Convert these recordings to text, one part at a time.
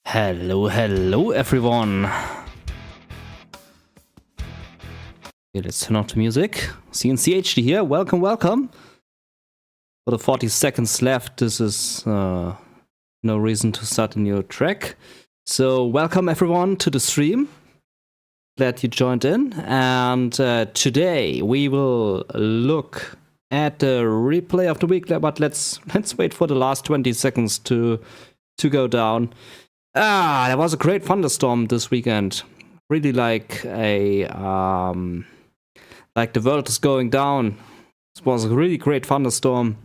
Hello everyone. Okay, let's turn off the music. cncHD here. Welcome. For the 40 seconds left, this is no reason to start a new track. So welcome everyone to the stream. Glad you joined in. And today we will look at the replay of the week. But let's wait for the last 20 seconds to go down. There was a great thunderstorm this weekend. Really like the world is going down. It was a really great thunderstorm.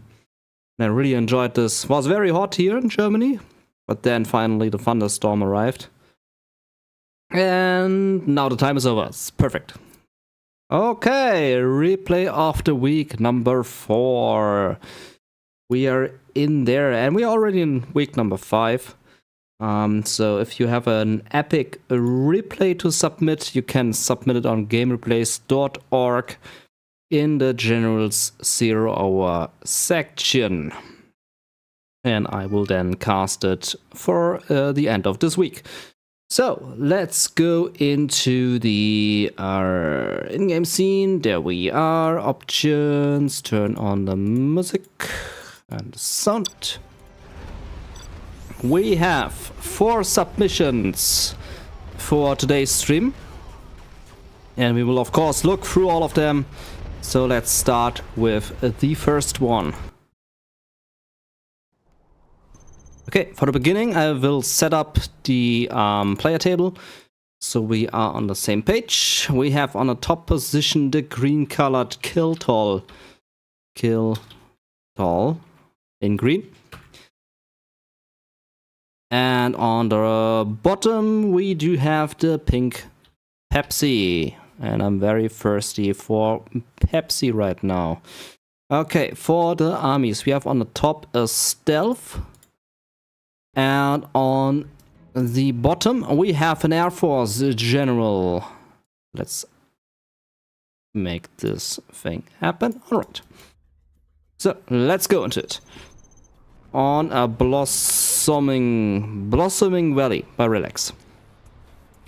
And I really enjoyed this. It was very hot here in Germany, but then finally the thunderstorm arrived. And now the time is over. It's perfect. Okay, replay of the week number 4. We are in there, and we are already in week number 5. So if you have an epic replay to submit, you can submit it on gamereplays.org in the General's 0 Hour section. And I will then cast it for the end of this week. So let's go into the in-game scene. There we are. Options. Turn on the music and the sound. We have 4 submissions for today's stream, and we will of course look through all of them. So let's start with the first one. Okay, for the beginning I will set up the player table so we are on the same page. We have on the top position the green colored Gentool in green. And on the bottom, we do have the pink Pepsi. And I'm very thirsty for Pepsi right now. Okay, for the armies, we have on the top a stealth. And on the bottom, we have an Air Force general. Let's make this thing happen. All right. So, let's go into it. On a blossoming valley by Relax.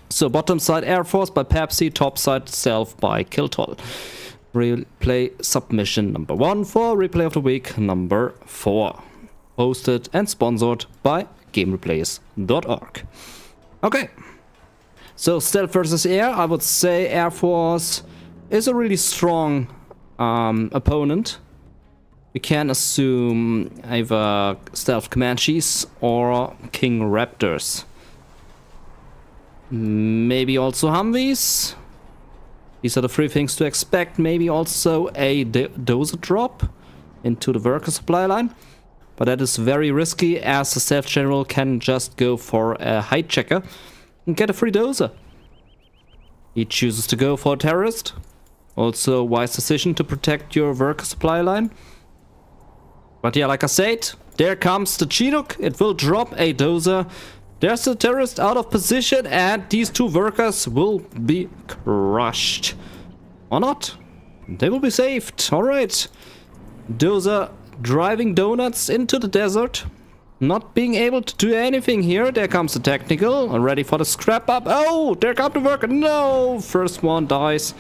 So bottom side Air Force by Pepsi, top side Stealth by Gentool. Replay submission number 1 for replay of the week number 4. Hosted and sponsored by gamereplays.org. Okay. So Stealth versus Air, I would say Air Force is a really strong opponent. We can assume either Stealth Comanches or King Raptors. Maybe also Humvees. These are the 3 things to expect. Maybe also a dozer drop into the worker supply line. But that is very risky, as the Stealth General can just go for a hijacker and get a free dozer. He chooses to go for a terrorist. Also a wise decision to protect your worker supply line. But yeah, like I said, there comes the Chinook. It will drop a dozer. There's the terrorist out of position, and these 2 workers will be crushed. Or not. They will be saved. Alright. Dozer driving donuts into the desert. Not being able to do anything here. There comes the technical. Ready for the scrap up. Oh, there comes the worker. No! First one dies.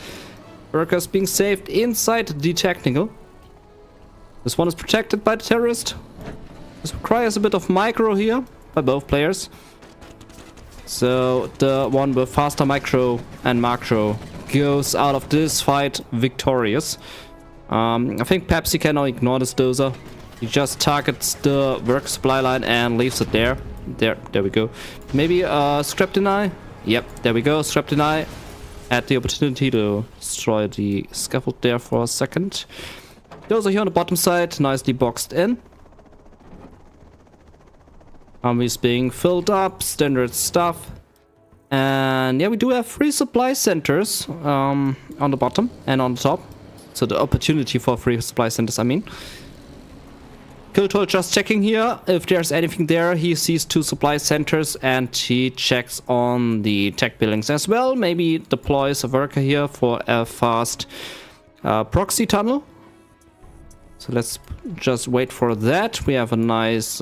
Workers being saved inside the technical. This one is protected by the terrorist. This requires a bit of micro here by both players. So the one with faster micro and macro goes out of this fight victorious. I think Pepsi cannot ignore this dozer. He just targets the work supply line and leaves it there. There we go. Maybe scrap deny. Yep, there we go. Scrap deny. Had the opportunity to destroy the scaffold there for a second. Those are here on the bottom side, nicely boxed in. Armies being filled up, standard stuff. And yeah, we do have 3 supply centers on the bottom and on the top. So the opportunity for 3 supply centers, I mean. Gentool just checking here. If there's anything there, he sees 2 supply centers and he checks on the tech buildings as well. Maybe deploys a worker here for a fast proxy tunnel. So let's just wait for that. We have a nice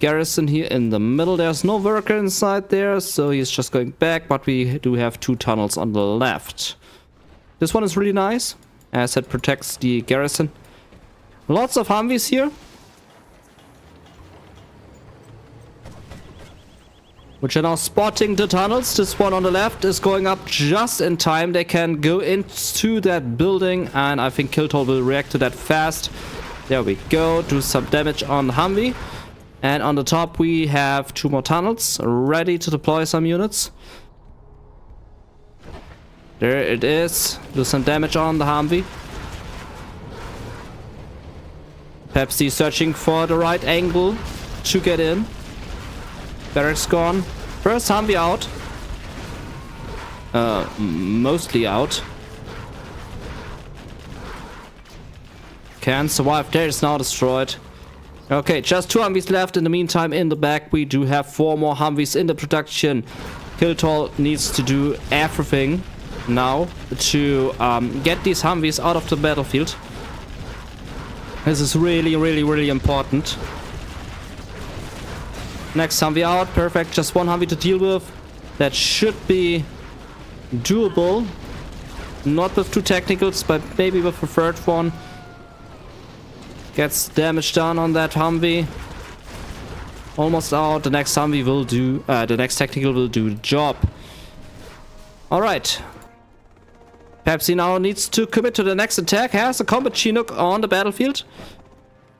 garrison here in the middle. There's no worker inside there, so he's just going back, but we do have 2 tunnels on the left. This one is really nice, as it protects the garrison. Lots of Humvees here, which are now spotting the tunnels. This one on the left is going up just in time. They can go into that building, and I think Gentool will react to that fast. There we go. Do some damage on the Humvee. And on the top we have 2 more tunnels ready to deploy some units. There it is. Do some damage on the Humvee. Pepsi searching for the right angle to get in. Barracks gone. First Humvee out. Mostly out. Can survive. There is now destroyed. Okay, just 2 Humvees left. In the meantime, in the back, we do have 4 more Humvees in the production. Gentool needs to do everything now to get these Humvees out of the battlefield. This is really, really, really important. Next Humvee out. Perfect. Just 1 Humvee to deal with. That should be doable. Not with 2 technicals, but maybe with a 3rd one. Gets damage done on that Humvee. Almost out. The next Humvee will do... the next technical will do the job. Alright. Pepsi now needs to commit to the next attack. Has a combat Chinook on the battlefield.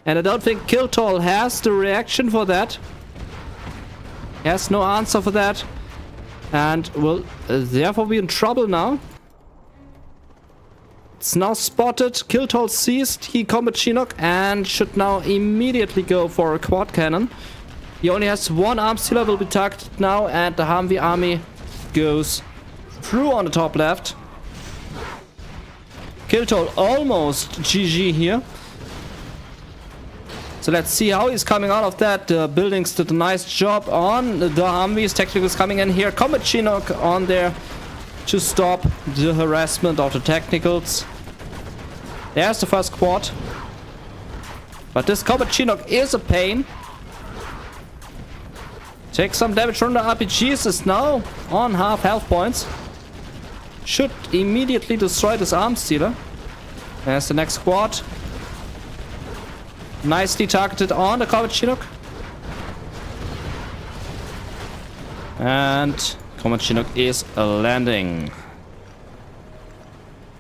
And I don't think Gentool has the reaction for that. He has no answer for that. And will therefore be in trouble now. It's now spotted. Gentool sees the combat Chinook and should now immediately go for a quad cannon. He only has 1 arms dealer, will be targeted now, and the Humvee army goes through on the top left. Gentool almost GG here. So let's see how he's coming out of that. The buildings did a nice job on the Humvees. Technicals coming in here. Combat Chinook on there to stop the harassment of the technicals. There's the first quad. But this combat Chinook is a pain. Take some damage from the RPGs. Is now on half health points. Should immediately destroy this arms dealer. There's the next quad. Nicely targeted on the combat Chinook. And combat Chinook is landing.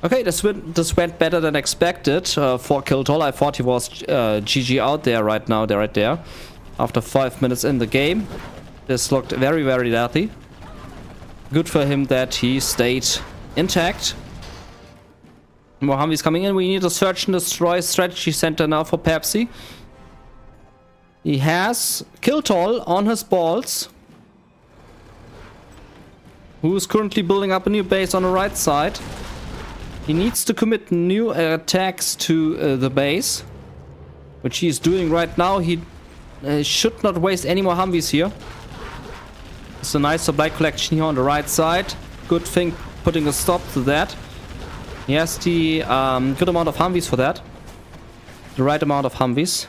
Okay, this went better than expected for Gentool. I thought he was GG out there right now. They're right there. After 5 minutes in the game. This looked very, very deadly. Good for him that he stayed intact. More Humvees coming in. We need a search and destroy strategy center now for Pepsi. He has Gentool on his balls, who is currently building up a new base on the right side. He needs to commit new attacks to the base, which he is doing right now. He should not waste any more Humvees here. It's a nice supply collection here on the right side. Good thing putting a stop to that. He has the good amount of Humvees for that. The right amount of Humvees.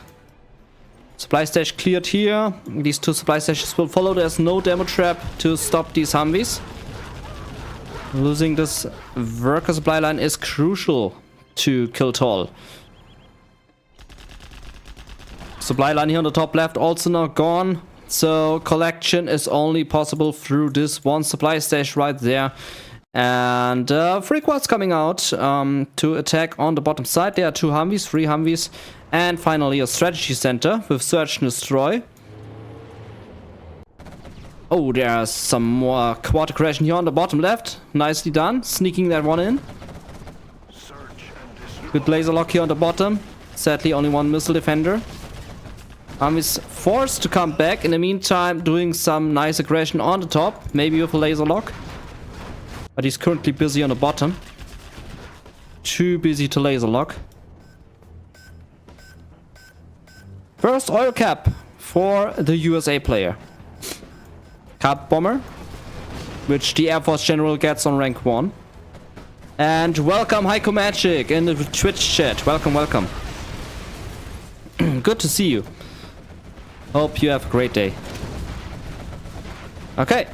Supply station cleared here. These 2 supply stations will follow. There's no demo trap to stop these Humvees. Losing this worker supply line is crucial to Gentool. Supply line here on the top left also now gone. So collection is only possible through this 1 supply station right there. And 3 quads coming out to attack on the bottom side. There are 2 Humvees, 3 Humvees, and finally a strategy center with search and destroy. Oh, there's some more quad aggression here on the bottom left. Nicely done, sneaking that one in. Good laser lock here on the bottom. Sadly, only 1 missile defender. Humvees forced to come back. In the meantime, doing some nice aggression on the top, maybe with a laser lock. But he's currently busy on the bottom. Too busy to laser lock. First oil cap for the USA player. Cap bomber, which the Air Force General gets on rank 1. And welcome Heiko Magic in the Twitch chat. Welcome, welcome. Good to see you. Hope you have a great day. Okay.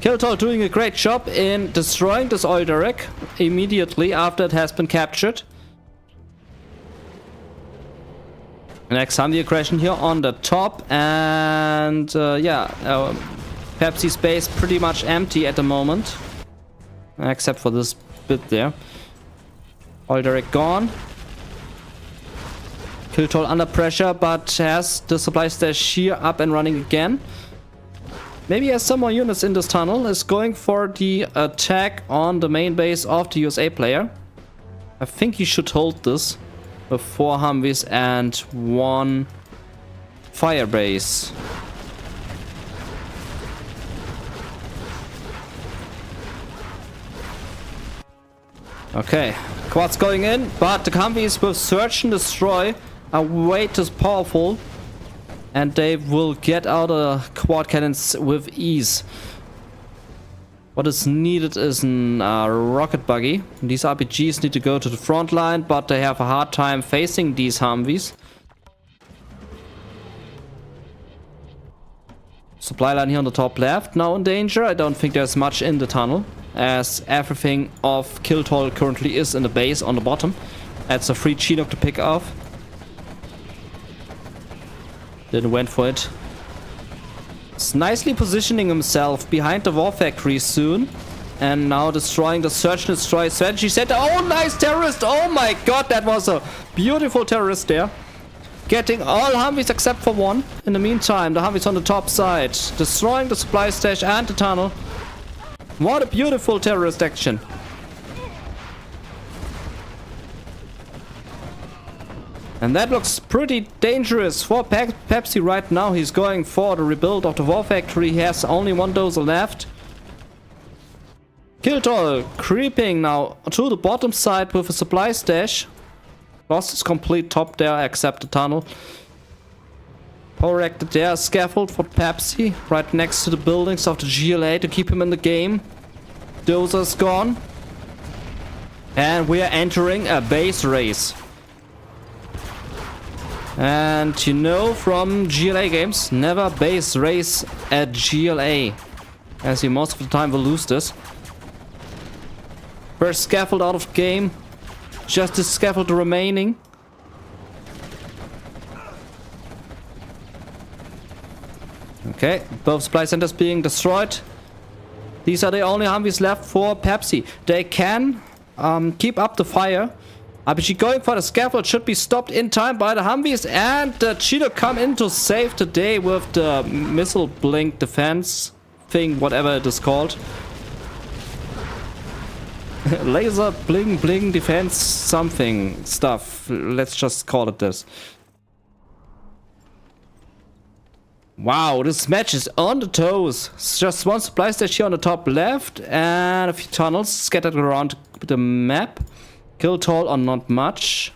Gentool doing a great job in destroying this oil derrick immediately after it has been captured. Next Humvee aggression here on the top, and Pepsi's base pretty much empty at the moment, except for this bit there. Oil derrick gone. Gentool under pressure, but has the supply stash here up and running again. Maybe has some more units in this tunnel. Is going for the attack on the main base of the USA player. I think he should hold this with 4 Humvees and 1 fire base. Okay, quads going in, but the Humvees with search and destroy are way too powerful, and they will get out of quad cannons with ease. What is needed is a rocket buggy. These RPGs need to go to the front line, but they have a hard time facing these Humvees. Supply line here on the top left, now in danger. I don't think there's much in the tunnel, as everything of Gentool currently is in the base on the bottom. That's a free Chinook to pick off. Didn't went for it. He's nicely positioning himself behind the war factory soon. And now destroying the search and destroy strategy center. Oh, nice terrorist! Oh my god, that was a beautiful terrorist there. Getting all Humvees except for 1. In the meantime, the Humvees on the top side. Destroying the supply stash and the tunnel. What a beautiful terrorist action. And that looks pretty dangerous for Pepsi right now. He's going for the rebuild of the war factory. He has only 1 dozer left. Gentool creeping now to the bottom side with a supply stash. Lost his complete top there except the tunnel. Power reactor there, scaffold for Pepsi right next to the buildings of the GLA to keep him in the game. Dozer's gone. And we are entering a base race. And you know from GLA games, never base race at GLA, as you most of the time will lose this. First scaffold out of game, just the scaffold remaining. Okay, both supply centers being destroyed. These are the only Humvees left for Pepsi. They can keep up the fire. RPG going for the scaffold should be stopped in time by the Humvees, and the Chinook come in to save the day with the missile blink defense thing, whatever it is called. Laser bling bling defense something stuff. Let's just call it this. Wow, this match is on the toes. It's just 1 supply station here on the top left and a few tunnels scattered around the map. Gentool on not much.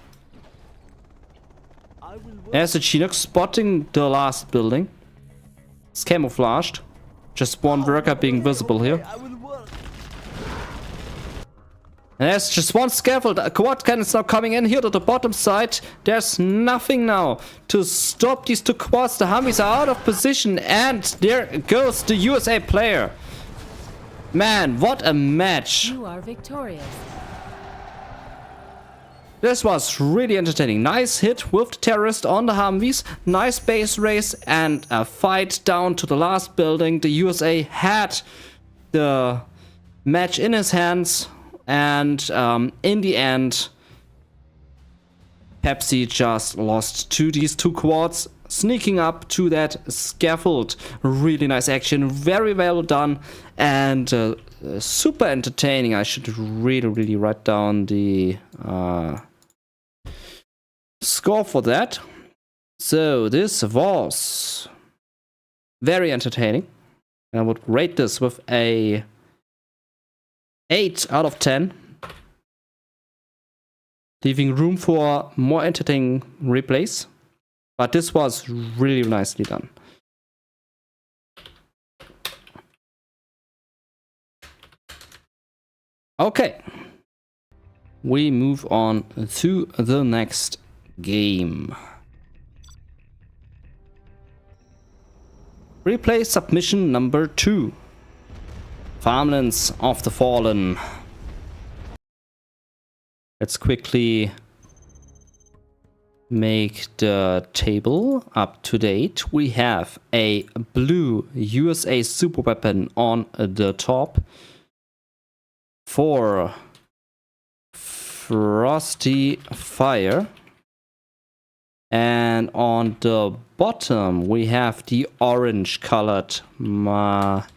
There's the Chinook spotting the last building. It's camouflaged. Just 1 worker being visible here. And there's just 1 scaffold. A quad cannon is now coming in here to the bottom side. There's nothing now to stop these 2 quads. The Humvees are out of position, and there goes the USA player. Man, what a match. You are victorious. This was really entertaining. Nice hit with the terrorist on the Humvees. Nice base race and a fight down to the last building. The USA had the match in his hands. And in the end, Pepsi just lost to these 2 quads, sneaking up to that scaffold. Really nice action, very well done, and super entertaining. I should really write down the score for that. So this was very entertaining. I would rate this with a 8 out of 10. Leaving room for more entertaining replays. But this was really nicely done. Okay. We move on to the next game. Replay submission number 2. Farmlands of the Fallen. Let's quickly make the table up to date. We have a blue USA super weapon on the top for Frosty Fire. And on the bottom we have the orange colored Majesta.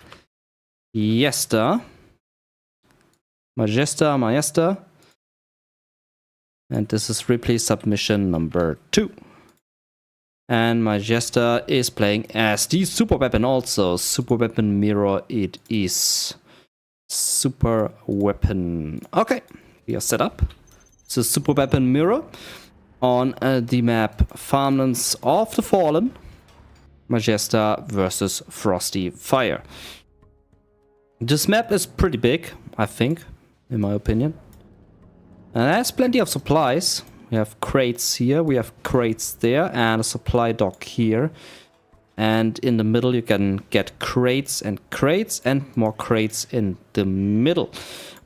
And this is replay submission number 2. And Majesta is playing as the super weapon also. Super weapon mirror it is. Super weapon. Okay, we are set up. It's a super weapon mirror on the map Farmlands of the Fallen. Majesta versus Frosty Fire. This map is pretty big, I think, in my opinion. And it has plenty of supplies. We have crates here, we have crates there, and a supply dock here. And in the middle you can get crates and more crates in the middle.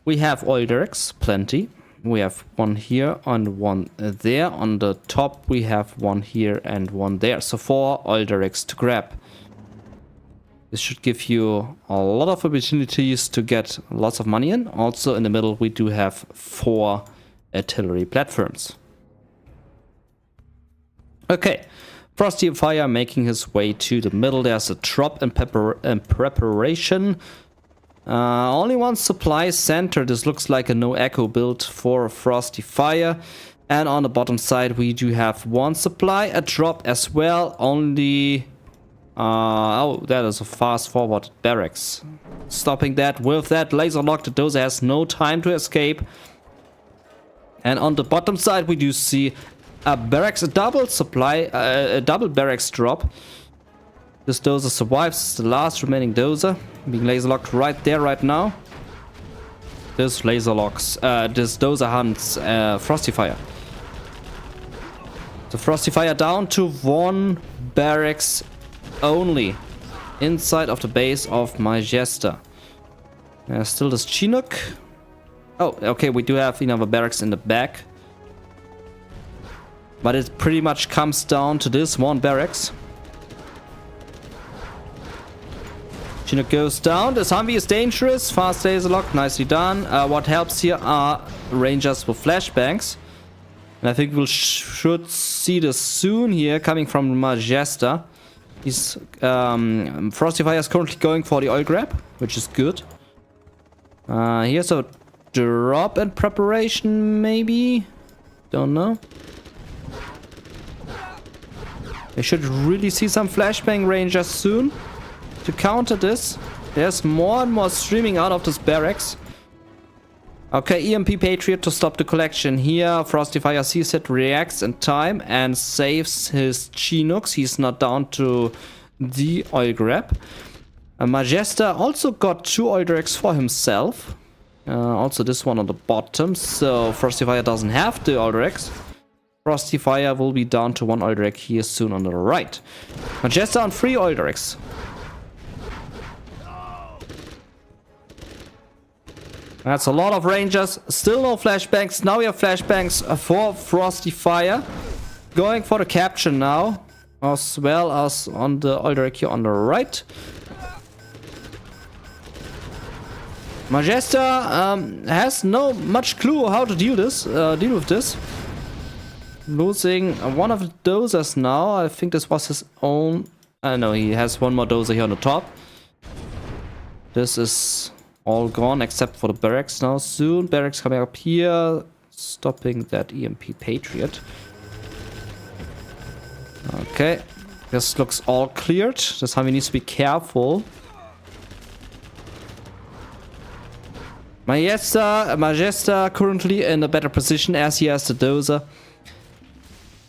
We have oil derricks, plenty. We have one here and one there. On the top we have one here and one there. So 4 oil derricks to grab. This should give you a lot of opportunities to get lots of money in. Also in the middle we do have 4 artillery platforms. Okay, Frosty Fire making his way to the middle. There's a drop in preparation. Only one supply center. This looks like a no echo build for Frosty Fire. And on the bottom side we do have one supply, a drop as well. Only oh, that is a fast forward barracks. Stopping that with that laser lock. The dozer has no time to escape. And on the bottom side we do see a barracks, a double supply, a double barracks drop. This dozer survives. It's the last remaining dozer being laser locked right there, right now. This laser locks, this dozer hunts Frosty Fire. The Frosty Fire down to 1 barracks only inside of the base of Majesta. Still this Chinook. Oh, okay, we do have another barracks in the back. But it pretty much comes down to this 1 barracks. Chinook goes down. This Humvee is dangerous. Fast laser lock, nicely done. What helps here are Rangers with flashbangs. And I think we should see this soon here coming from Majesta. He's Frosty Fire is currently going for the oil grab, which is good. Here's a drop in preparation, maybe? Don't know. I should really see some flashbang rangers soon to counter this. There's more and more streaming out of this barracks. Okay, EMP Patriot to stop the collection here. Frosty Fire sees it, reacts in time and saves his Chinooks. He's not down to the oil grab. Majesta also got 2 oil derricks for himself. Also this one on the bottom. So Frosty Fire doesn't have the oil derricks. Frosty Fire will be down to 1 oil derrick here soon on the right. Majesta on 3 oil derricks. That's a lot of rangers. Still no flashbangs. Now we have flashbangs for Frosty Fire. Going for the capture now. As well as on the oil derrick here on the right. Majesta has no much clue how to deal with this. Losing one of the dozers now. I think this was his own. No, he has one more dozer here on the top. This is all gone except for the barracks now. Soon barracks coming up here, stopping that EMP Patriot. Okay, this looks all cleared. This Humvee needs to be careful. Majesta currently in a better position as he has the dozer.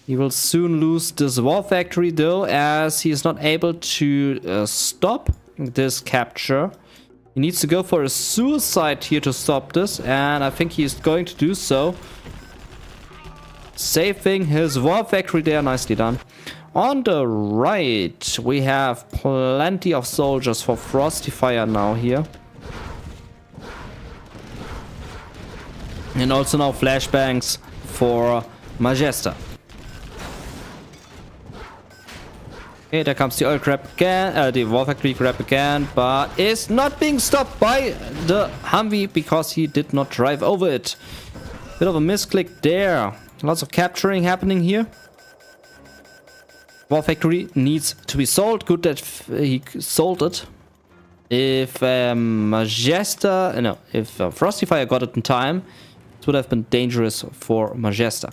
He will soon lose this war factory though, as he is not able to stop this capture. He needs to go for a suicide here to stop this, and I think he is going to do so. saving his war factory there. Nicely done. On the right, we have plenty of soldiers for Frosty Fire now here. And also now flashbangs for Majesta. Okay, there comes the oil grab again, the war factory grab again, but is not being stopped by the Humvee because he did not drive over it. Bit of a misclick there. Lots of capturing happening here. War factory needs to be sold. Good that he sold it. If Majesta, no, if Frosty Fire got it in time, it would have been dangerous for Majesta.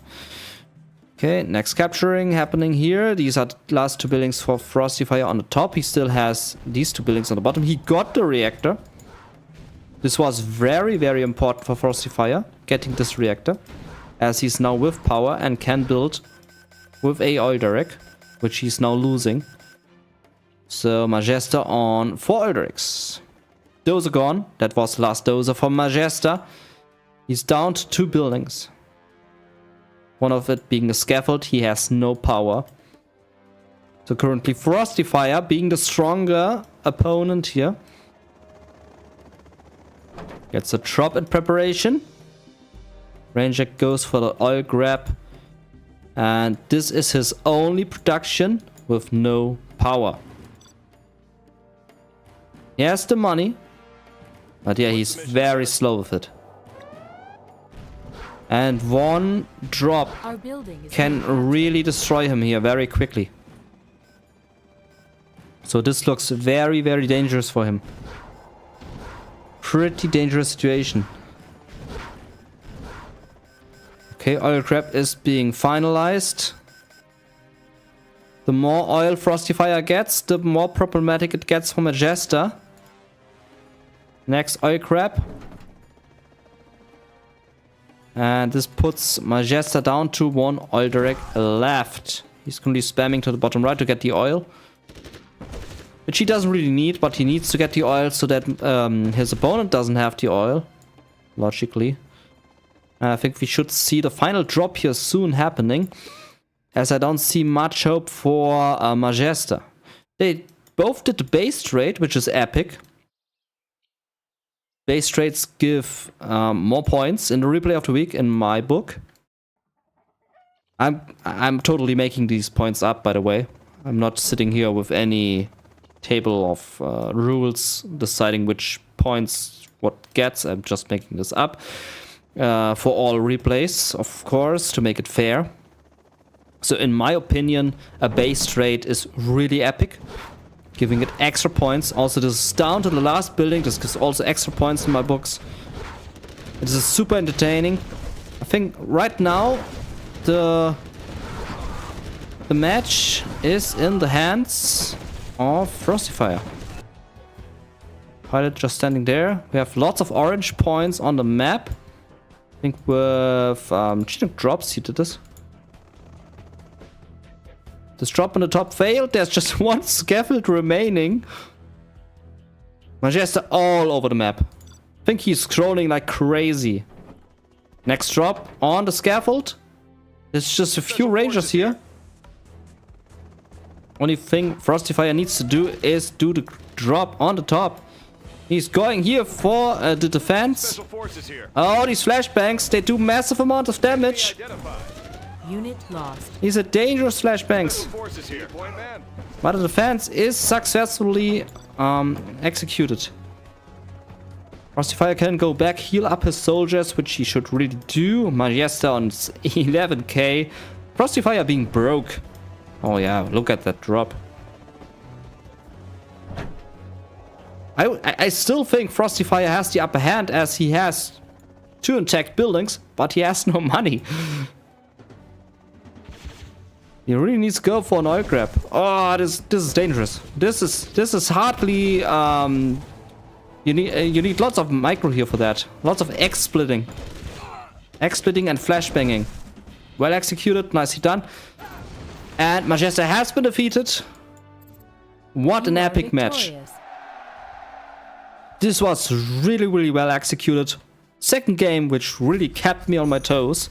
Okay, next capturing happening here. These are the last two buildings for Frosty Fire on the top. He still has these two buildings on the bottom. He got the reactor. This was very, very important for Frosty Fire, getting this reactor, as he's now with power and can build with a oil derrick, which he's now losing. So Majesta on 4 oil derricks. Dozer gone. That was the last dozer for Majesta. He's down to 2 buildings. One of it being a scaffold. He has no power. So currently Frosty Fire being the stronger opponent here. Gets a drop in preparation. Ranger goes for the oil grab. And this is his only production with no power. He has the money. But yeah, he's very slow with it. And one drop can really destroy him here very quickly. So this looks very, very dangerous for him. Pretty dangerous situation. Okay, oil grab is being finalized. The more oil Frosty Fire gets, the more problematic it gets for Majesta. Next oil grab. And this puts Majesta down to 1 oil derrick left. He's currently spamming to the bottom right to get the oil. Which he doesn't really need, but he needs to get the oil so that his opponent doesn't have the oil. Logically. I think we should see the final drop here soon happening. As I don't see much hope for Majesta. They both did the base trade, which is epic. Base trades give more points in the replay of the week in my book. I'm totally making these points up, by the way. I'm not sitting here with any table of rules deciding which points what gets. I'm just making this up for all replays, of course, to make it fair. So in my opinion, a base trade is really epic. Giving it extra points. Also, this is down to the last building. This gives also extra points in my books. It is super entertaining. I think right now the match is in the hands of Frosty Fire. Pilot just standing there. We have lots of orange points on the map. I think with cheating drops he did this. This drop on the top failed. There's just 1 scaffold remaining. Majesta all over the map. I think he's scrolling like crazy. Next drop on the scaffold. There's just a few rangers here. Only thing Frosty Fire needs to do is do the drop on the top. He's going here for the defense. Oh, these flashbangs, they do massive amount of damage. Unit lost. These are dangerous flashbangs. But the defense is successfully executed. Frosty Fire can go back, heal up his soldiers, which he should really do. Majesta on 11k. Frosty Fire being broke. Oh yeah, look at that drop. I still think Frosty Fire has the upper hand as he has 2 intact buildings, but he has no money. He really needs to go for an oil grab. Oh, this is dangerous. This is hardly you need lots of micro here for that. Lots of X splitting and flashbanging. Well executed, nicely done. And Majesta has been defeated. What an epic match. This was really, really well executed. Second game which really kept me on my toes.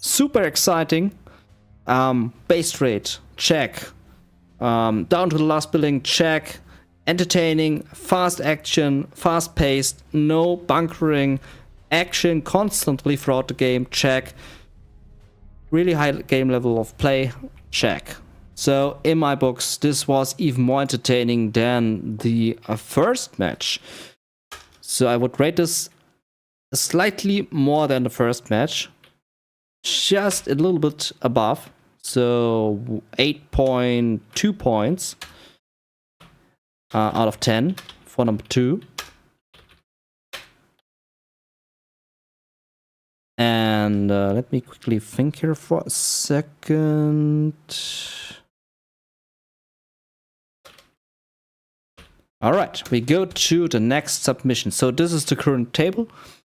super exciting. Base rate, check. Down to the last building, check. Entertaining, fast action, fast paced, no bunkering, action constantly throughout the game, check. Really high game level of play, check. So in my books, this was even more entertaining than the first match. So I would rate this slightly more than the first match, just a little bit above. So 8.2 points out of 10 for number 2. And let me quickly think here for a second. All right, we go to the next submission. So this is the current table.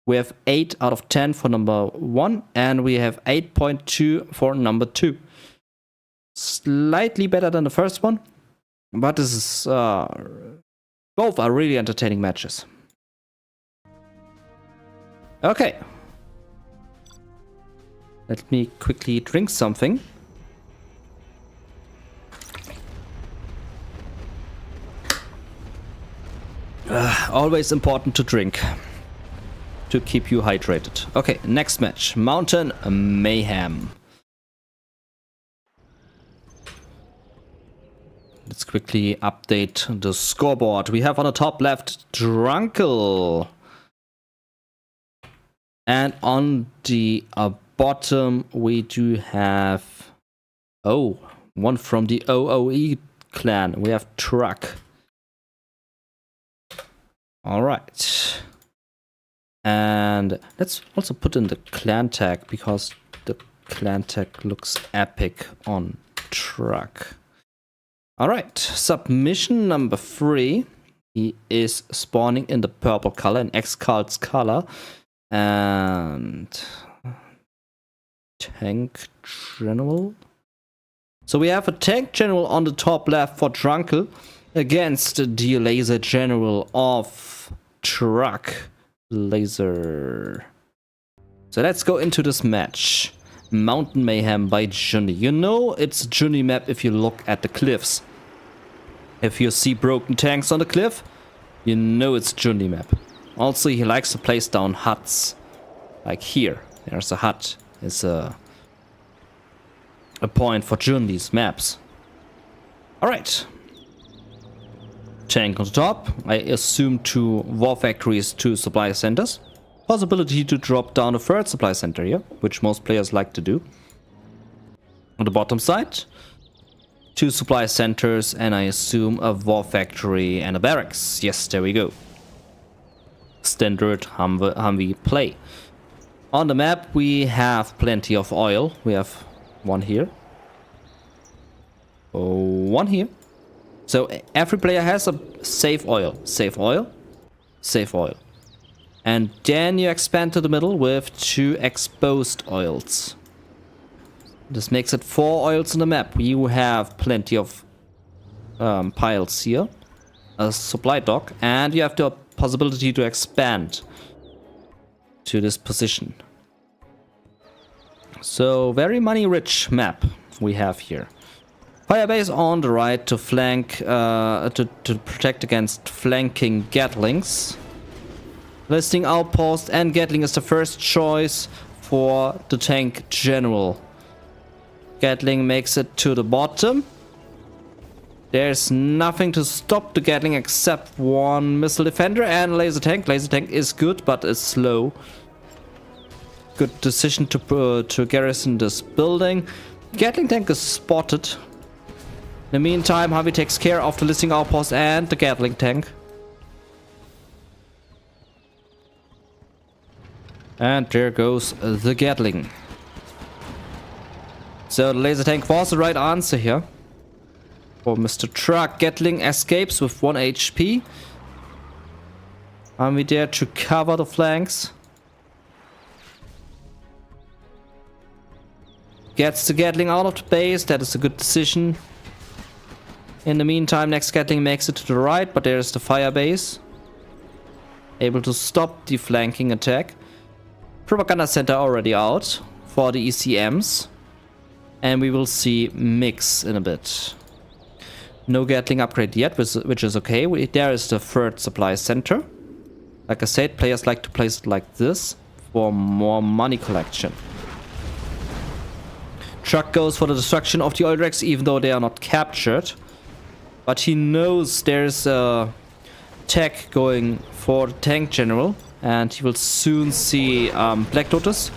We have 8 out of 10 for number 1, and we have 8.2 for number 2. Slightly better than the first one, but this is both are really entertaining matches. Okay. Let me quickly drink something. Always important to drink to keep you hydrated. Okay, next match. Mountain Mayhem. Let's quickly update the scoreboard. We have on the top left Drunkle. And on the bottom we do have one from the OOE clan. We have Truck. All right. And let's also put in the clan tag, because the clan tag looks epic on Truck. All right, submission number 3. He is spawning in the purple color, in X-Cult's color. And tank general. So we have a tank general on the top left for Drunkle against the laser general of Truck Laser. So let's go into this match. Mountain Mayhem by Junny. You know it's a Junny map if you look at the cliffs. If you see broken tanks on the cliff, you know it's Junny map. Also, he likes to place down huts. Like here, there's a hut. It's a point for Jundy's maps. Alright. Tank on the top. I assume 2 war factories, 2 supply centers. Possibility to drop down a 3rd supply center here, which most players like to do. On the bottom side, 2 supply centers, and I assume a war factory and a barracks. Yes, there we go. Standard Humvee play. On the map we have plenty of oil. We have one here. One here. So every player has a save oil. Save oil. Save oil. And then you expand to the middle with 2 exposed oils. This makes it 4 oils on the map. You have plenty of piles here. A supply dock. And you have the possibility to expand to this position. So very money rich map we have here. Firebase on the right to flank, to protect against flanking Gatlings. Listing outpost and Gatling is the first choice for the tank general. Gatling makes it to the bottom. There's nothing to stop the Gatling except 1 missile defender and laser tank. Laser tank is good, but is slow. Good decision to garrison this building. Gatling tank is spotted. In the meantime, Harvey takes care of the listing outpost and the Gatling tank. And there goes the Gatling. So the laser tank was the right answer here. For Mr. Truck, Gatling escapes with 1 HP. Are we there to cover the flanks? Gets the Gatling out of the base. That is a good decision. In the meantime, next Gatling makes it to the right, but there's the fire base. Able to stop the flanking attack. Propaganda center already out for the ECMs. And we will see Mix in a bit. No Gatling upgrade yet, which is okay. There is the third supply center. Like I said, players like to place it like this for more money collection. Truck goes for the destruction of the oil rigs, even though they are not captured. But he knows there's a tech going for the tank general, and he will soon see Black Lotus.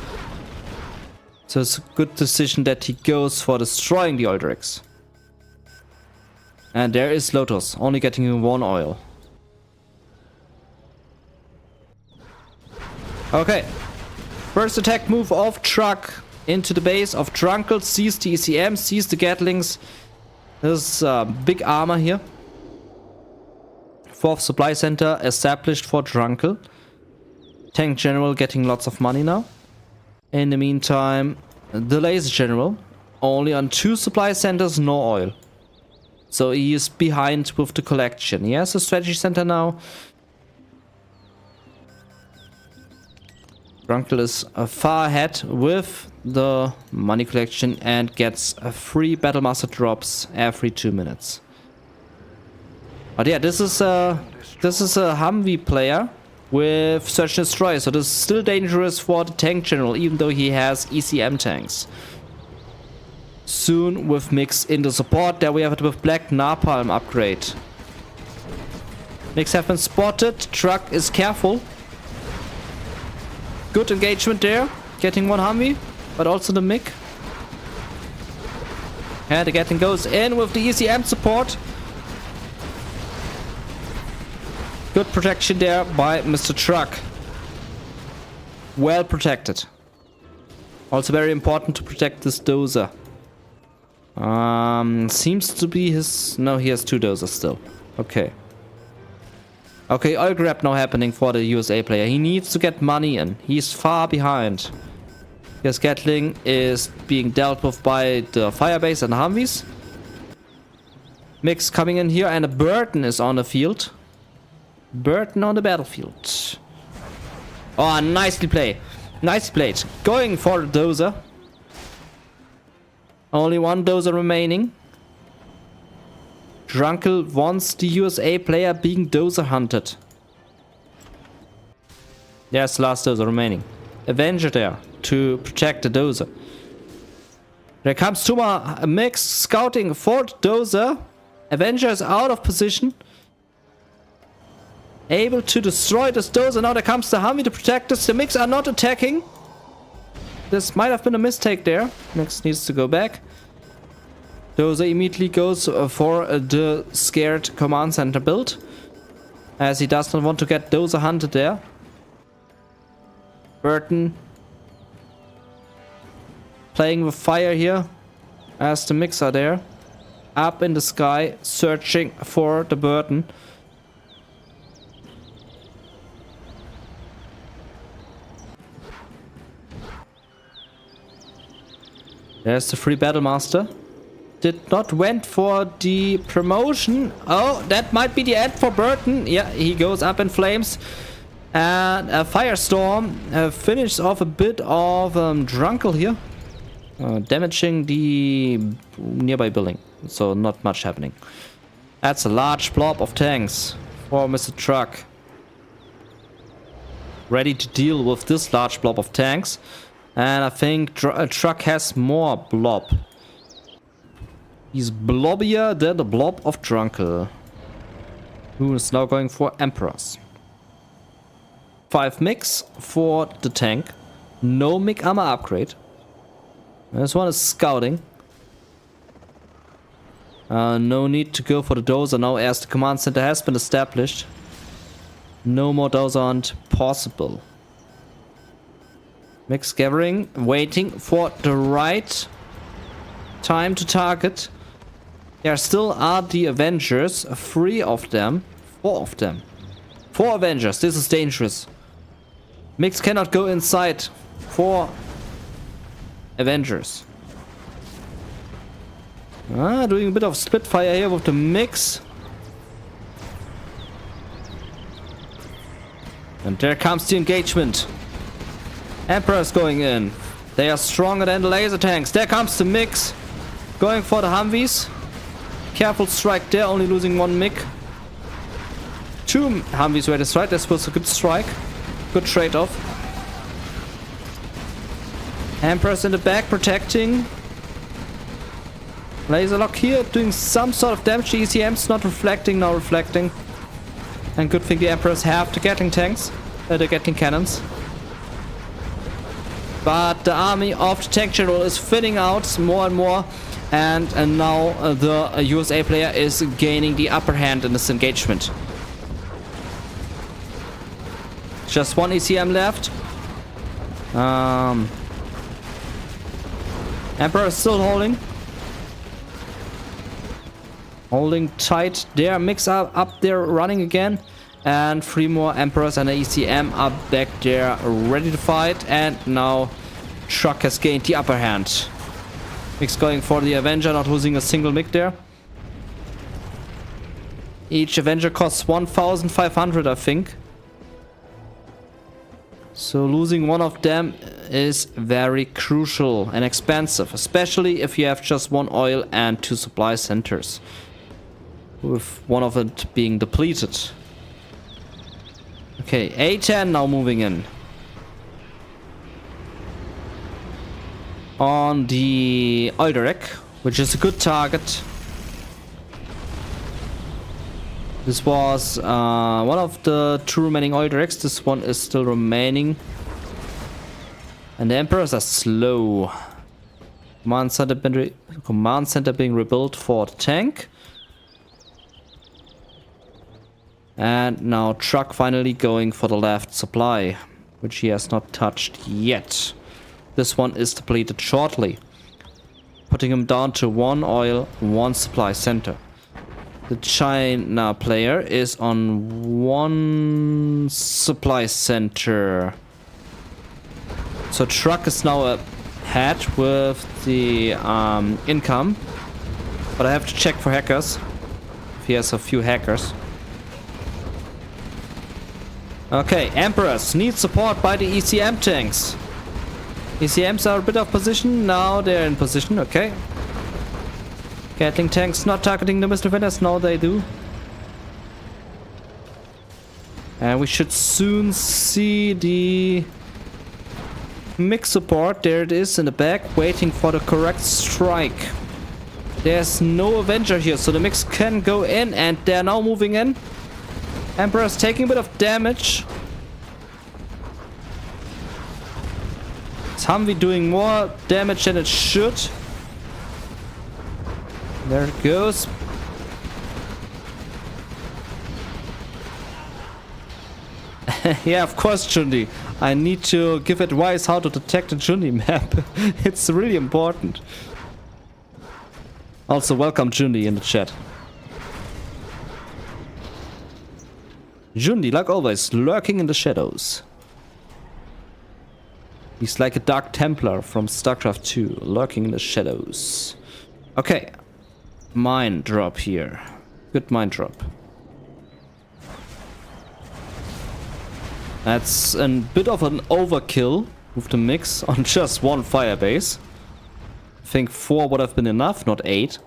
So it's a good decision that he goes for destroying the oil rigs. And there is Lotus, only getting 1 oil. Okay. First attack move of Truck into the base of Drunkle, sees the ECM, sees the Gatlings. There's big armor here. 4th supply center established for Drunkle. Tank general getting lots of money now. In the meantime, the laser general only on 2 supply centers, no oil. So he is behind with the collection. He has a strategy center now. Drunkle is far ahead with the money collection and gets free Battlemaster drops every 2 minutes. But yeah, this is a Humvee player with Search and Destroy, so this is still dangerous for the tank general, even though he has ECM tanks. Soon with Mix in the support. There we have it with Black Napalm upgrade. Mix have been spotted. Truck is careful. Good engagement there. Getting 1 Humvee, but also the MiG. And the Gatling goes in with the ECM support. Good protection there by Mr. Truck. Well protected. Also very important to protect this dozer. Seems to be his... No, he has 2 dozers still. Okay. Okay, oil grab now happening for the USA player. He needs to get money in. He's far behind. His Gatling is being dealt with by the Firebase and Humvees. Mix coming in here, and a Burden is on the field. Burden on the battlefield. Oh, nicely played. Nicely played. Going for the dozer. Only 1 dozer remaining. Drunkle wants the USA player being dozer hunted. There's the last dozer remaining. Avenger there to protect the dozer. There comes Tuma Mix scouting for the dozer. Avenger is out of position. Able to destroy this dozer. Now there comes the Humvee to protect us. The Mix are not attacking. This might have been a mistake there. Mix needs to go back. Dozer immediately goes for the scared command center build, as he does not want to get dozer hunted there. Burton playing with fire here as the Mix are there. Up in the sky, searching for the Burton. There's the free Battlemaster. Did not went for the promotion. Oh, that might be the end for Burton. Yeah, he goes up in flames. And a Firestorm finishes off a bit of Drunkle here. Damaging the nearby building. So not much happening. That's a large blob of tanks for Mr. Truck. Ready to deal with this large blob of tanks. And I think Truck has more blob. He's blobbier than the blob of Drunkle, who is now going for Emperors. 5 Mix for the tank. No MiG armor upgrade. This one is scouting. No need to go for the dozer now, as the command center has been established. No more dozer hunt possible. Mix gathering, waiting for the right time to target. There still are the Avengers, 3 of them, 4 of them. 4 Avengers, this is dangerous. Mix cannot go inside. 4 Avengers. Doing a bit of split fire here with the Mix. And there comes the engagement. Emperor's going in. They are stronger than the laser tanks. There comes the mix. Going for the Humvees. Careful strike there, only losing one MiG. 2 Humvees ready to strike. This was a good strike. Good trade-off. Emperor's in the back protecting. Laser lock here, doing some sort of damage. The ECM's not reflecting, now reflecting. And good thing the Emperors have the Gatling tanks. The Gatling cannons. But the army of the tank general is thinning out more and more. And now the USA player is gaining the upper hand in this engagement. Just one ECM left. Emperor is still holding. Holding tight. Their mix up there running again. And 3 more Emperors and an ECM are back there ready to fight. And now Truck has gained the upper hand. Mix going for the Avenger, not losing a single MiG there. Each Avenger costs 1,500, I think. So losing one of them is very crucial and expensive, especially if you have just 1 oil and 2 supply centers, with one of it being depleted. Okay, A10 now moving in. On the oil derrick, which is a good target. This was one of the 2 remaining oil derricks. This one is still remaining. And the Emperors are slow. Command center being rebuilt for the tank. And now Truck finally going for the left supply, which he has not touched yet. This one is depleted shortly, putting him down to 1 oil, 1 supply center. The China player is on 1 supply center. So Truck is now ahead with the income. But I have to check for hackers. If he has a few hackers. Okay, Emperors need support by the ECM tanks. ECMs are a bit of position. Now they're in position, okay. Gatling tanks not targeting the missile defenders. Now they do. And we should soon see the MiG support. There it is in the back, waiting for the correct strike. There's no Avenger here, so the MiGs can go in, and they're now moving in. Emperor's taking a bit of damage. Humvee doing more damage than it should. There it goes. Yeah, of course, Jundi. I need to give advice how to detect a Jundi map. It's really important. Also, welcome Jundi in the chat. Jundi, like always, lurking in the shadows. He's like a Dark Templar from StarCraft 2, lurking in the shadows. Okay. Mine drop here. Good mine drop. That's a bit of an overkill with the mix on just 1 firebase. I think 4 would have been enough, not 8.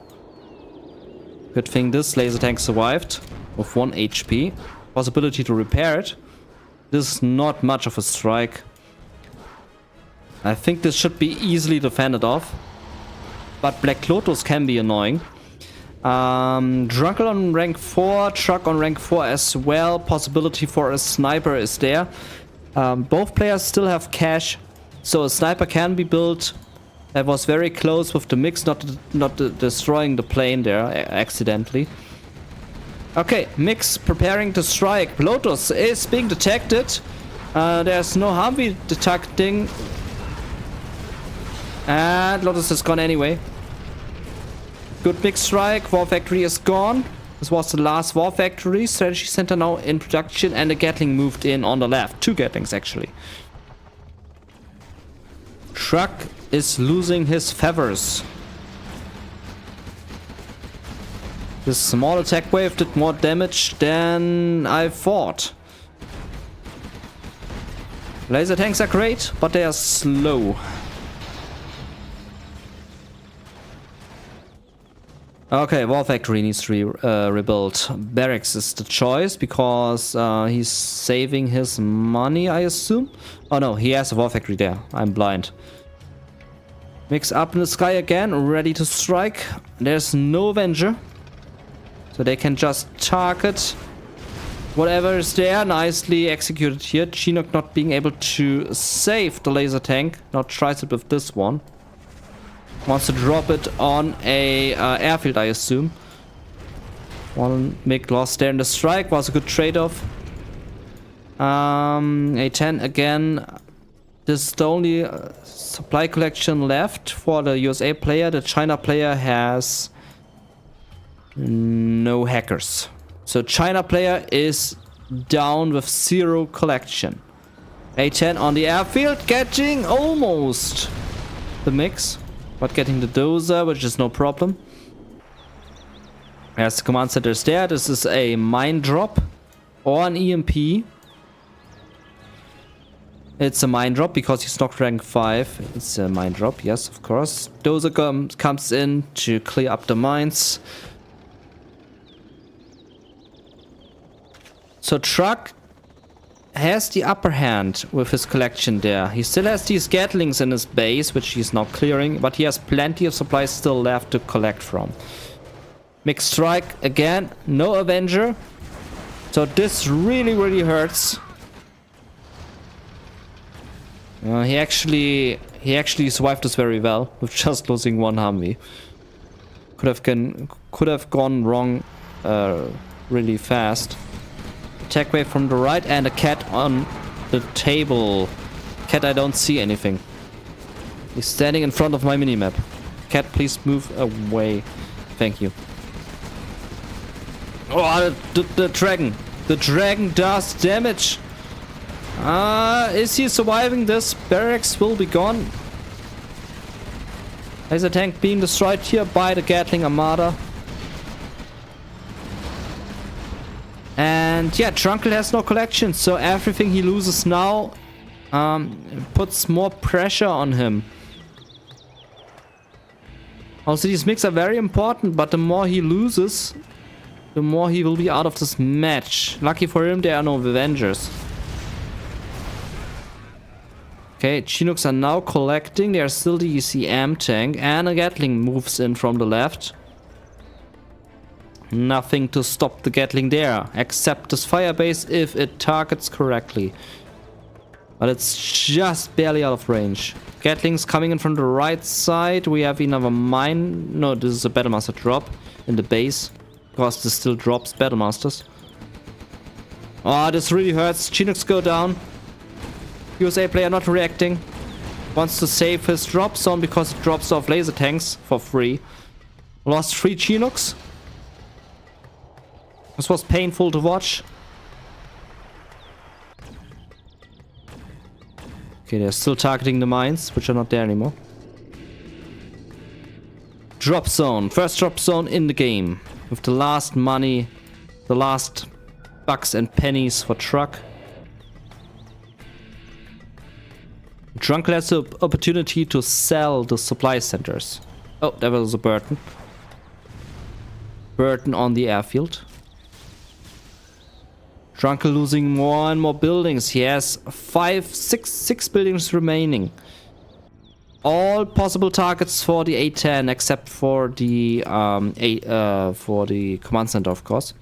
Good thing this laser tank survived with 1 HP. Possibility to repair it. This is not much of a strike. I think this should be easily defended off. But Black Lotus can be annoying. Drunkle on rank 4, Truck on rank 4 as well. Possibility for a sniper is there. Both players still have cash, so a sniper can be built. That was very close with the mix not destroying the plane there accidentally. Okay, mix preparing to strike. Lotus is being detected. There's no Humvee detecting. And Lotus is gone anyway. Good big strike. War Factory is gone. This was the last War Factory. Strategy Center now in production, and the Gatling moved in on the left. 2 Gatlings actually. Truck is losing his feathers. This small attack wave did more damage than I thought. Laser tanks are great, but they are slow. Okay, War Factory needs to be rebuilt. Barracks is the choice because he's saving his money, I assume. Oh no, he has a War Factory there. I'm blind. Mix up in the sky again, ready to strike. There's no Avenger. So they can just target whatever is there. Nicely executed here. Chinook not being able to save the laser tank. Now tries it with this one. Wants to drop it on a airfield, I assume. One big loss there in the strike. Was a good trade-off. A10 again. This is the only supply collection left for the USA player. The China player has no hackers. So China player is down with 0 collection. A10 on the airfield, getting almost the mix. But getting the dozer, which is no problem. As the command center is there, this is a mine drop or an EMP. It's a mine drop because he's knocked rank 5. It's a mine drop, yes, of course. Dozer comes in to clear up the mines. So Truck has the upper hand with his collection there. He still has these Gatlings in his base, which he's now clearing, but he has plenty of supplies still left to collect from. Mixed strike again, no Avenger. So this really hurts. He actually survived this very well with just losing 1 Humvee. Could have gone wrong really fast. Attack wave from the right and a cat on the table. Cat, I don't see anything. He's standing in front of my minimap. Cat, please move away. Thank you. Oh, the dragon. The dragon does damage. Is he surviving this? Barracks will be gone. Laser tank being destroyed here by the Gatling Armada. And yeah, Trunkle has no collection, so everything he loses now puts more pressure on him. Also, these mix are very important, but the more he loses, the more he will be out of this match. Lucky for him, there are no Avengers. Okay, Chinooks are now collecting. There's still the ECM tank, and a Gatling moves in from the left. Nothing to stop the Gatling there, except this firebase if it targets correctly. But it's just barely out of range. Gatling's coming in from the right side. We have another mine. No, this is a Battlemaster drop in the base. Because this still drops Battlemasters. Oh, this really hurts. Chinooks go down. USA player not reacting. Wants to save his drop zone because it drops off laser tanks for free. Lost 3 Chinooks. This was painful to watch. Okay, they're still targeting the mines, which are not there anymore. Drop zone. First drop zone in the game. With the last money, the last bucks and pennies for Truck. Drunkle has the opportunity to sell the supply centers. Oh, there was a Burton. Burton on the airfield. Drunkle losing more and more buildings. He has 6 buildings remaining. All possible targets for the A10 except for the command center, of course.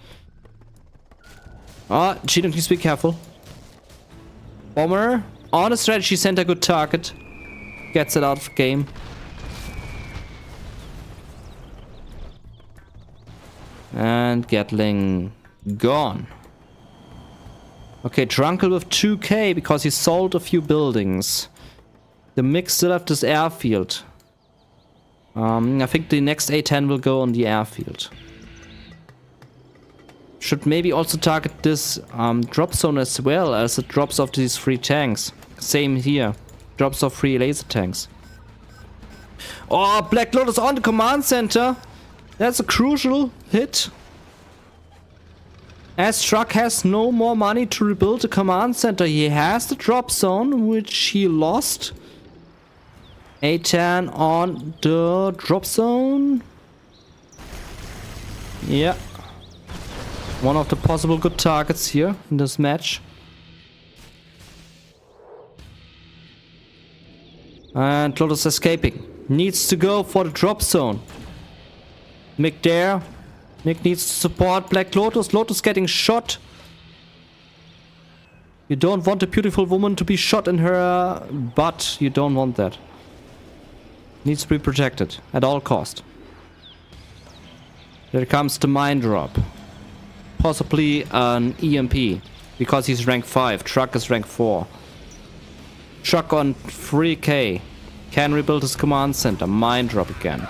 Oh, Chinook needs to be careful. Bomber on the strategy center, good target. Gets it out of game. And Gatling gone. Okay, Drunkle with 2k because he sold a few buildings. The mix still have this airfield. I think the next A10 will go on the airfield. Should maybe also target this drop zone as well, as it drops off these 3 tanks. Same here. Drops off 3 laser tanks. Oh, Black Lotus on the command center. That's a crucial hit. As Truck has no more money to rebuild the command center. He has the drop zone, which he lost. A10 on the drop zone. Yeah. One of the possible good targets here in this match. And Lotus escaping. Needs to go for the drop zone. Mick there. Mick needs to support Black Lotus. Lotus getting shot. You don't want a beautiful woman to be shot in her butt. You don't want that. Needs to be protected at all cost. There comes the mine drop. Possibly an EMP. Because he's rank 5. Truck is rank 4. Truck on 3k. Can rebuild his command center. Mine drop again.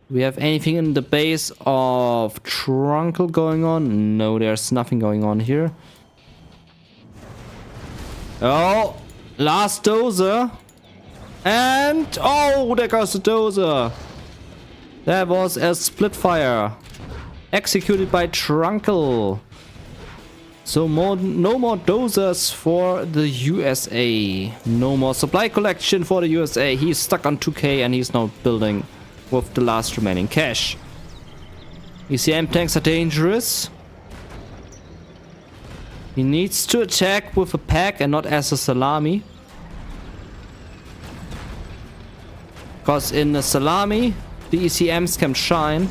Do we have anything in the base of Trunkle going on? No, there's nothing going on here. Oh, last dozer. And, oh, there goes the dozer. That was a split fire. Executed by Trunkle. So no more dozers for the USA. No more supply collection for the USA. He's stuck on 2k and he's now building with the last remaining cash. ECM tanks are dangerous. He needs to attack with a pack and not as a salami. Because in the salami, the ECMs can shine.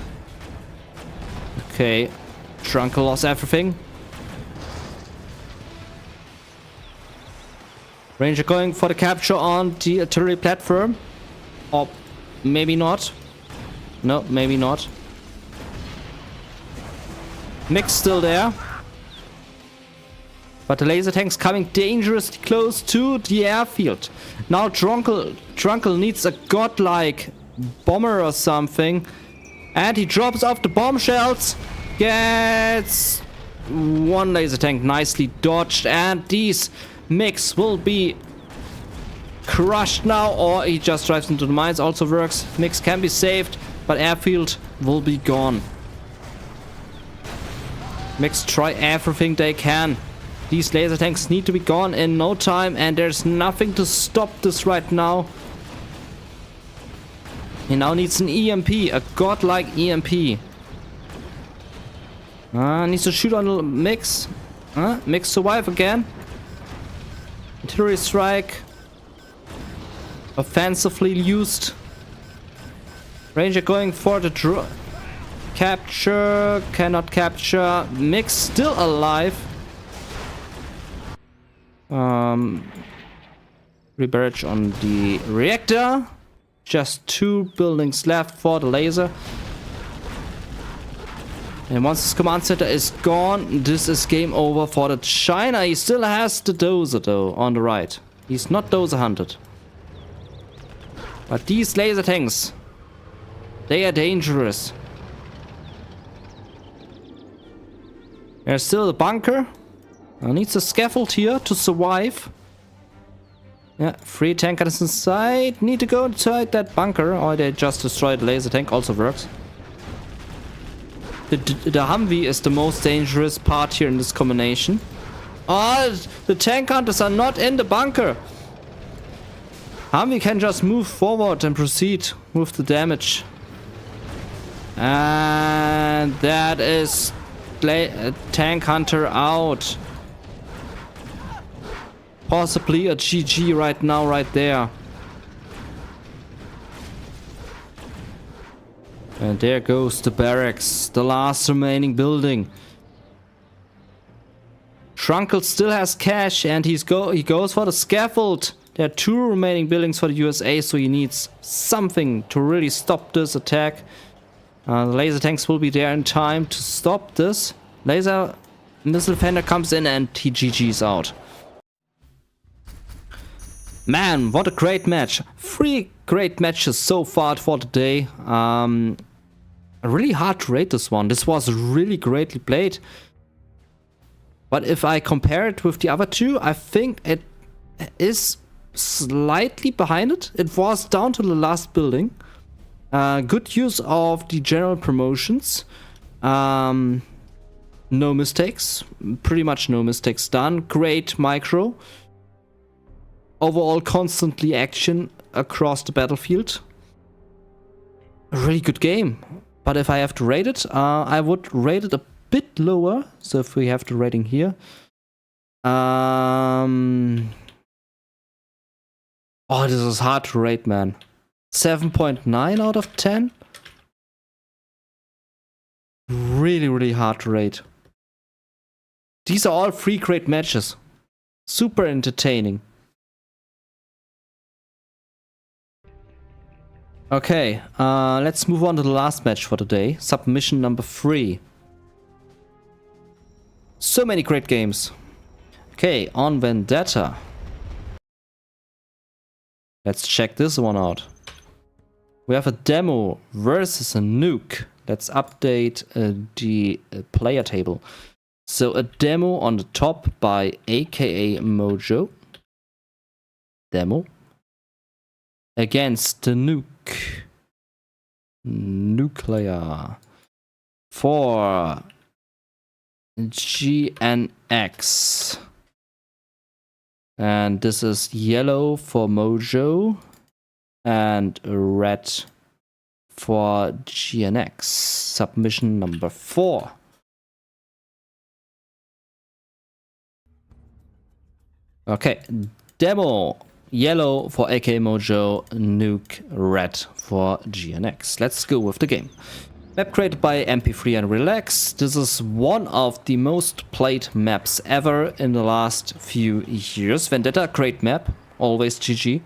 Okay, Trunkle lost everything. Ranger going for the capture on the artillery platform. Or maybe not. No, maybe not. Mick's still there. But the laser tank's coming dangerously close to the airfield. Now Trunkle needs a godlike bomber or something. And he drops off the bombshells. Gets one laser tank nicely dodged. And these Mix will be crushed now, or he just drives into the mines. Also works. Mix can be saved, but airfield will be gone. Mix try everything they can. These laser tanks need to be gone in no time, and there's nothing to stop this right now. He now needs an EMP, a godlike EMP. Needs to shoot on the Mix. Mix survive again. Artillery strike. Offensively used. Ranger going for the capture. Cannot capture. Mix still alive. Rebarrage on the reactor. Just 2 buildings left for the laser. And once his command center is gone, this is game over for the China. He still has the dozer though on the right. He's not dozer hunted. But these laser tanks, they are dangerous. There's still the bunker. Needs a scaffold here to survive. Yeah, 3 tankers inside. Need to go inside that bunker, or they just destroyed the laser tank. Also works. The Humvee is the most dangerous part here in this combination. Oh, the tank hunters are not in the bunker. Humvee can just move forward and proceed with the damage. And that is tank hunter out. Possibly a GG right now, right there. And there goes the barracks, the last remaining building. Trunkle still has cash and he goes for the scaffold. There are 2 remaining buildings for the USA, so he needs something to really stop this attack. The laser tanks will be there in time to stop this. Laser missile defender comes in and he GG's out. Man, what a great match. 3 great matches so far for today. Really hard to rate this one. This was really greatly played. But if I compare it with the other 2, I think it is slightly behind it. It was down to the last building. Good use of the general promotions. No mistakes. Pretty much no mistakes done. Great micro. Overall constantly action across the battlefield. really good game. But if I have to rate it, I would rate it a bit lower. So if we have the rating here. Oh, this is hard to rate, man. 7.9 out of 10? Really, really hard to rate. These are all 3 great matches. Super entertaining. Okay, let's move on to the last match for today. Submission number 3. So many great games. Okay, on Vendetta. Let's check this one out. We have a demo versus a nuke. Let's update the player table. So a demo on the top by aka Mojo. Demo. Against the nuke. Nuclear. For GNX. And this is yellow for Mojo. And red for GNX. Submission number 4. Okay, demo yellow for AK Mojo, nuke red for GNX. Let's go with the game. Map created by MP3 and Relax. This is one of the most played maps ever in the last few years. Vendetta, great map, always GG.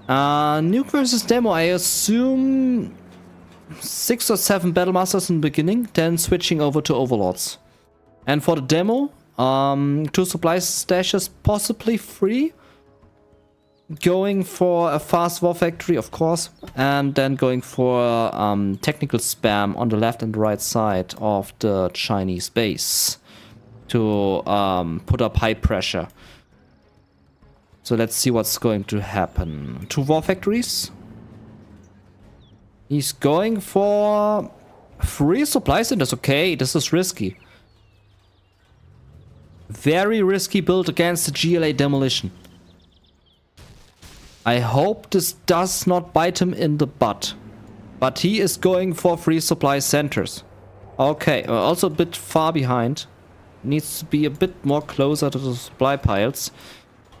Nuke versus demo, I assume 6 or 7 battle masters in the beginning, then switching over to overlords. And for the demo, 2 supply stashes, possibly 3. Going for a fast war factory, of course, and then going for technical spam on the left and right side of the Chinese base to put up high pressure. So let's see what's going to happen. 2 war factories. He's going for 3 supply centers. Okay, this is risky. Very risky build against the GLA demolition. I hope this does not bite him in the butt. But he is going for 3 supply centers. Okay, also a bit far behind. Needs to be a bit more closer to the supply piles.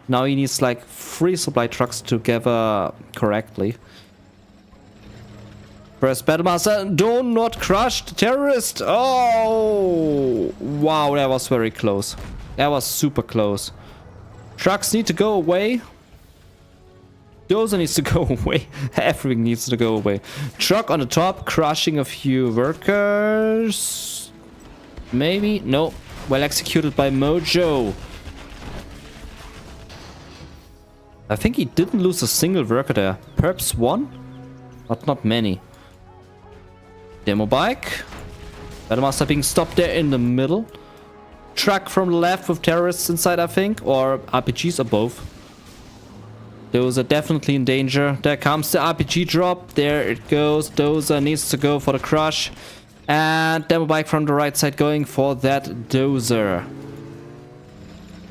Now he needs like 3 supply trucks to gather correctly. First Battlemaster, do not crush the terrorist! Oh! Wow, that was very close. That was super close. Trucks need to go away. Dozer needs to go away. Everything needs to go away. Truck on the top, crushing a few workers. Maybe? No. Well executed by Mojo. I think he didn't lose a single worker there. Perhaps 1? But not many. Demo bike. Battlemaster being stopped there in the middle. Truck from the left with terrorists inside, I think. Or RPGs or both. Those are definitely in danger. There comes the RPG drop. There it goes. Dozer needs to go for the crush. And demo bike from the right side going for that Dozer.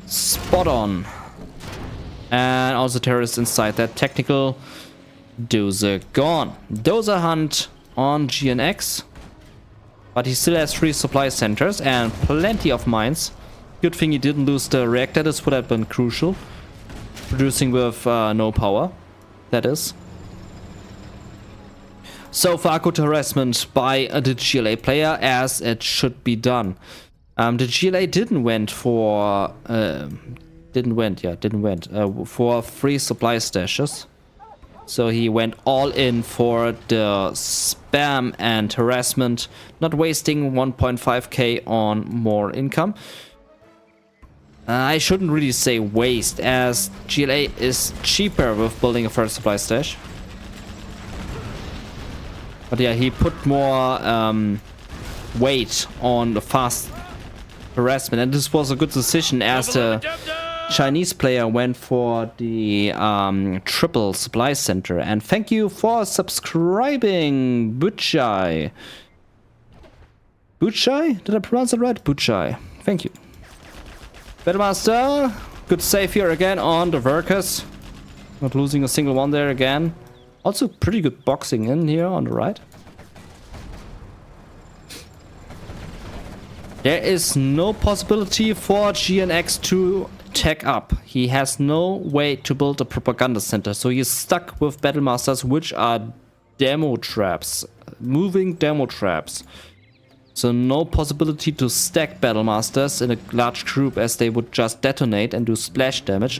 Spot on. And also terrorists inside that technical. Dozer gone. Dozer hunt on GNX. But he still has 3 supply centers and plenty of mines. Good thing he didn't lose the reactor. This would have been crucial. Producing with no power, that is. So far, good harassment by the GLA player, as it should be done. The GLA didn't went for 3 supply stashes. So he went all in for the spam and harassment, not wasting 1.5k on more income. I shouldn't really say waste, as GLA is cheaper with building a first supply stash. But yeah, he put more weight on the fast harassment, and this was a good decision, as the Chinese player went for the triple supply center. And thank you for subscribing, Butchai. Butchai? Did I pronounce it right? Butchai. Thank you. Battlemaster, good save here again on the workers. Not losing a single one there again. Also pretty good boxing in here on the right. There is no possibility for GNX to tech up. He has no way to build a propaganda center. So he's stuck with Battlemasters, which are demo traps. Moving demo traps. So no possibility to stack Battlemasters in a large group, as they would just detonate and do splash damage.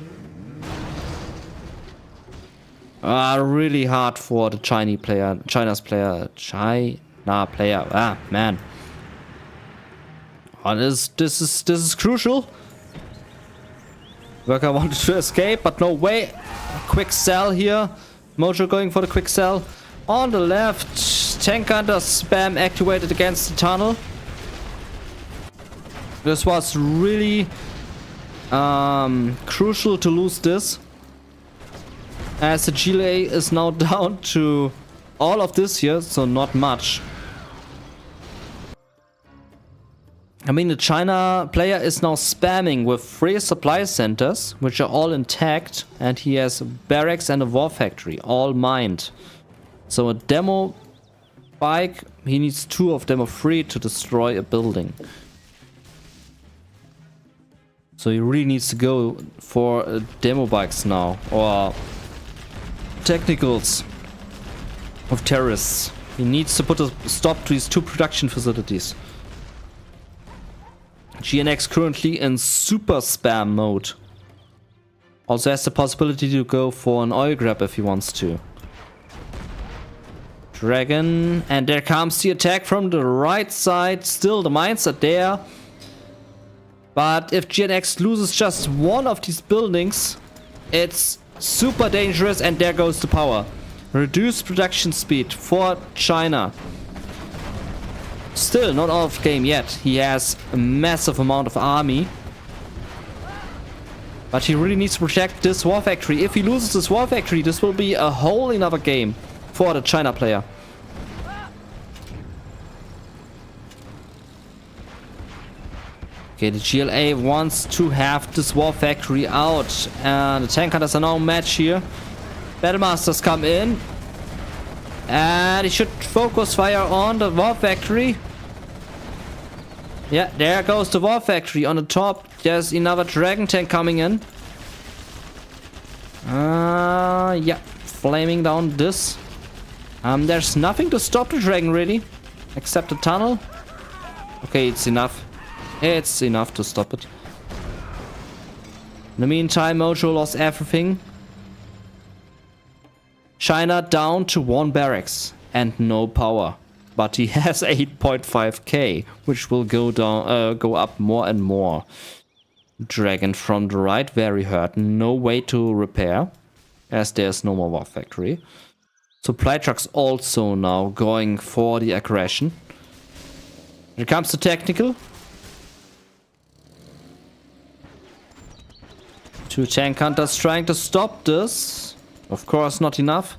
Really hard for the China player. Ah, man. Oh, this is crucial. Worker wanted to escape, but no way. Quick sell here. Mojo going for the quick sell. On the left, tank hunter spam activated against the tunnel. This was really crucial to lose this, as the GLA is now down to all of this here, so not much. I mean, the China player is now spamming with 3 supply centers, which are all intact, and he has a barracks and a war factory, all mined. So a demo bike, he needs 2 of them or 3 to destroy a building. So he really needs to go for demo bikes now, or technicals of terrorists. He needs to put a stop to these 2 production facilities. GNX currently in super spam mode. Also has the possibility to go for an oil grab if he wants to. Dragon, and there comes the attack from the right side. Still the mines are there. But if GNX loses just one of these buildings, it's super dangerous, and there goes the power. Reduced production speed for China. Still not out of game yet. He has a massive amount of army. But he really needs to protect this war factory. If he loses this war factory, this will be a whole another game for the China player. Okay, the GLA wants to have this war factory out. And the tank hunters are now match here. Battlemasters come in. And he should focus fire on the war factory. Yeah, there goes the war factory. On the top, there's another dragon tank coming in. Yeah, flaming down this. There's nothing to stop the dragon really, except the tunnel. Okay, it's enough. It's enough to stop it. In the meantime, Mojo lost everything. China down to 1 barracks and no power, but he has 8.5k, which will go down, go up more and more. Dragon from the right, very hurt. No way to repair, as there's no more war factory. Supply trucks also now going for the aggression. Here comes the technical. 2 tank hunters trying to stop this. Of course, not enough.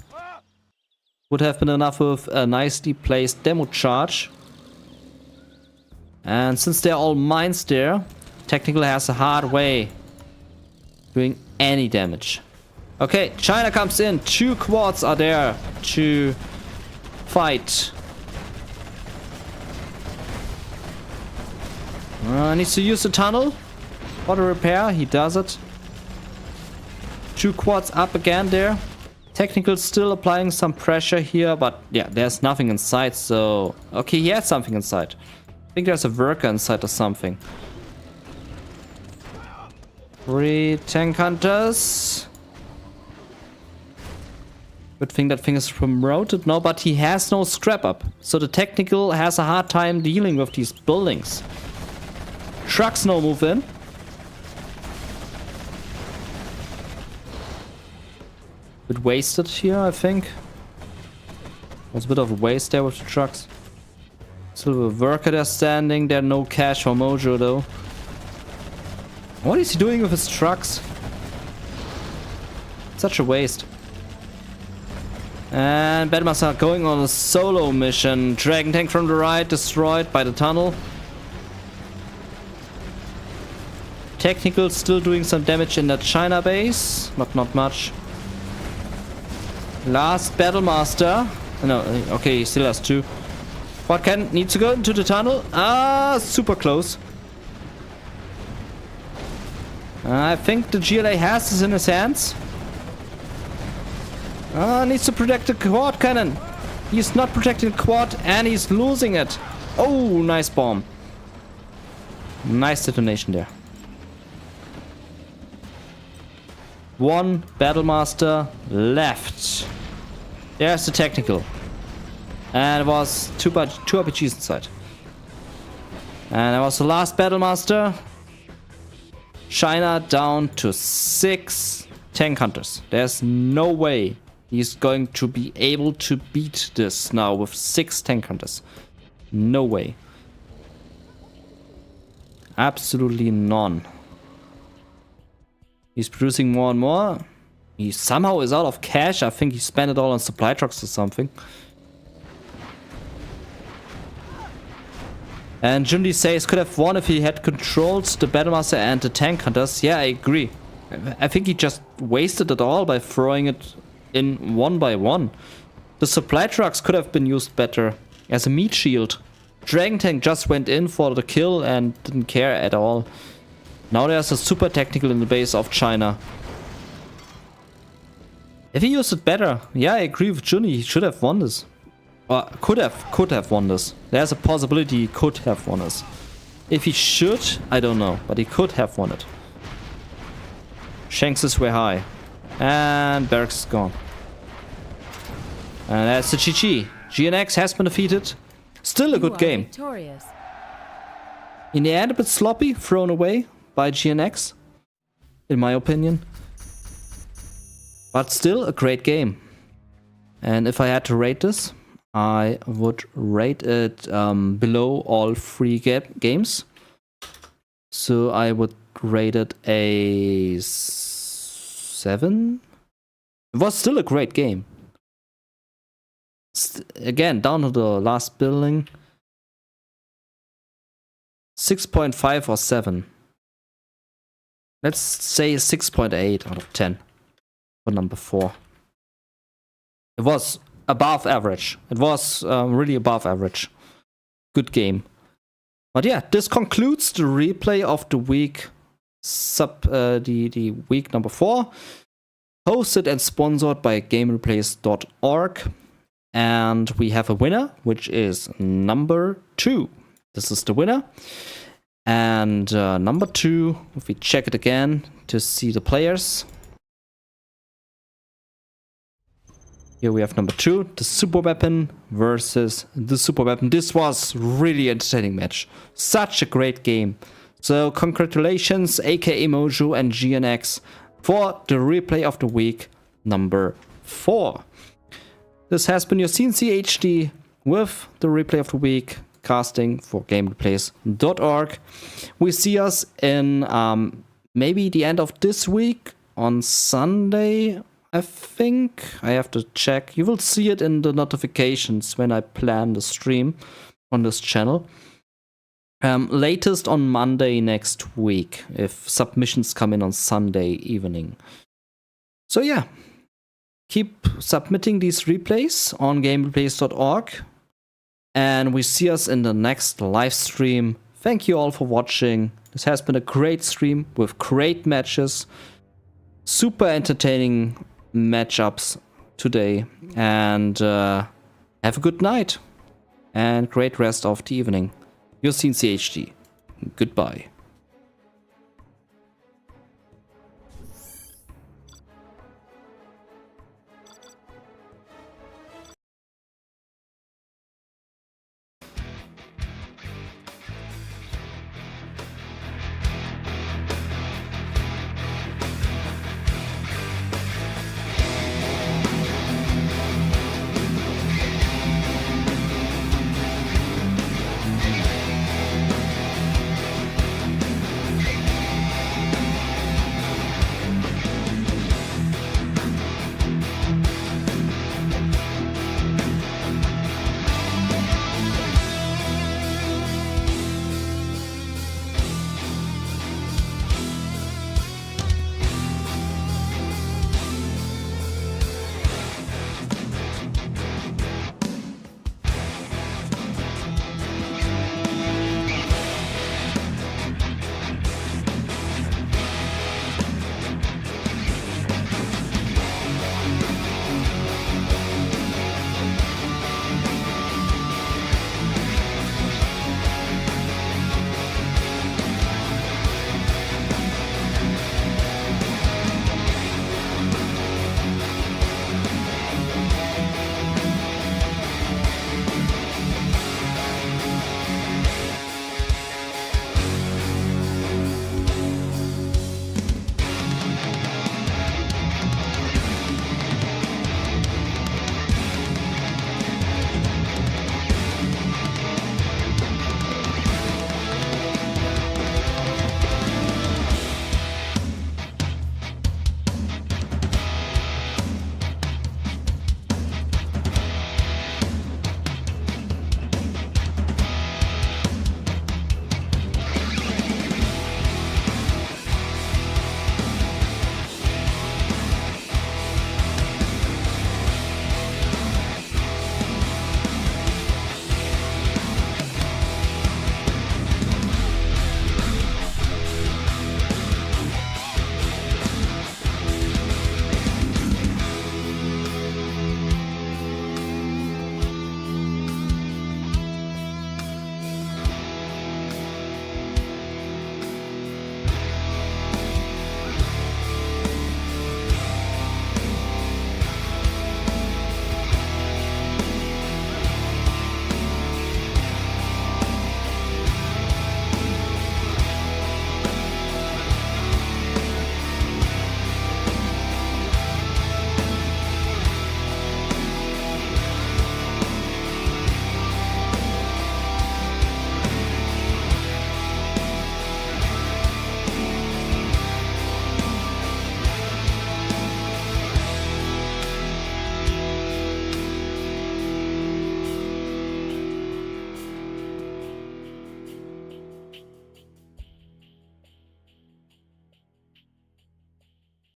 Would have been enough with a nicely placed demo charge. And since they're all mines there, Technical has a hard way doing any damage. Okay, China comes in. 2 quads are there to fight. Needs to use the tunnel for the repair. He does it. 2 quads up again there. Technical still applying some pressure here, but yeah, there's nothing inside, so... Okay, he has something inside. I think there's a worker inside or something. 3 tank hunters. Good thing that thing is promoted now, but he has no scrap up. So the technical has a hard time dealing with these buildings. Trucks now move in. Bit wasted here, I think. Was a bit of a waste there with the trucks. Still a worker there standing. There no cash for Mojo though. What is he doing with his trucks? Such a waste. And Batmaster going on a solo mission. Dragon tank from the right, destroyed by the tunnel. Technical still doing some damage in that China base, but not much. Last Battle Master. No, okay, he still has 2. Quad Cannon needs to go into the tunnel. Ah, super close. I think the GLA has this in his hands. Needs to protect the Quad Cannon. He's not protecting the quad and he's losing it. Oh, nice bomb. Nice detonation there. 1 Battle Master left. There's the technical. And it was 2 RPGs inside. And that was the last Battle Master. China down to 6 tank hunters. There's no way he's going to be able to beat this now with 6 tank hunters. No way. Absolutely none. He's producing more and more. He somehow is out of cash. I think he spent it all on supply trucks or something. And Jundi says could have won if he had controlled the Battlemaster and the tank hunters. Yeah, I agree. I think he just wasted it all by throwing it in one by one. The supply trucks could have been used better as a meat shield. Dragon Tank just went in for the kill and didn't care at all. Now there's a super technical in the base of China. If he used it better, yeah, I agree with Juni. He should have won this. Or could have won this. There's a possibility he could have won this. If he should, I don't know, but he could have won it. Chances were high. And Barracks is gone. And that's the GG. GNX has been defeated. Still a good game. Victorious. In the end, a bit sloppy, thrown away by GNX, in my opinion. But still a great game. And if I had to rate this, I would rate it below all 3 games. So I would rate it a 7. It was still a great game. Again, down to the last building. 6.5 or 7. Let's say 6.8 out of 10 for number 4. It was above average. It was really above average. Good game. But yeah, this concludes the replay of the week, the week number 4, hosted and sponsored by GameReplays.org. And we have a winner, which is number 2. This is the winner. And number 2, if we check it again to see the players. Here we have number 2, the super weapon versus the super weapon. This was really entertaining match. Such a great game. So congratulations, aka Mojo and GNX, for the replay of the week number 4. This has been your cncHD with the replay of the week, casting for GameReplays.org. We see us in maybe the end of this week on Sunday, I think. I have to check. You will see it in the notifications when I plan the stream on this channel. Latest on Monday next week, if submissions come in on Sunday evening. So yeah, keep submitting these replays on GameReplays.org. And we see us in the next live stream. Thank you all for watching. This has been a great stream with great matches. Super entertaining matchups today. And have a good night. And great rest of the evening. Your cncHD. Goodbye.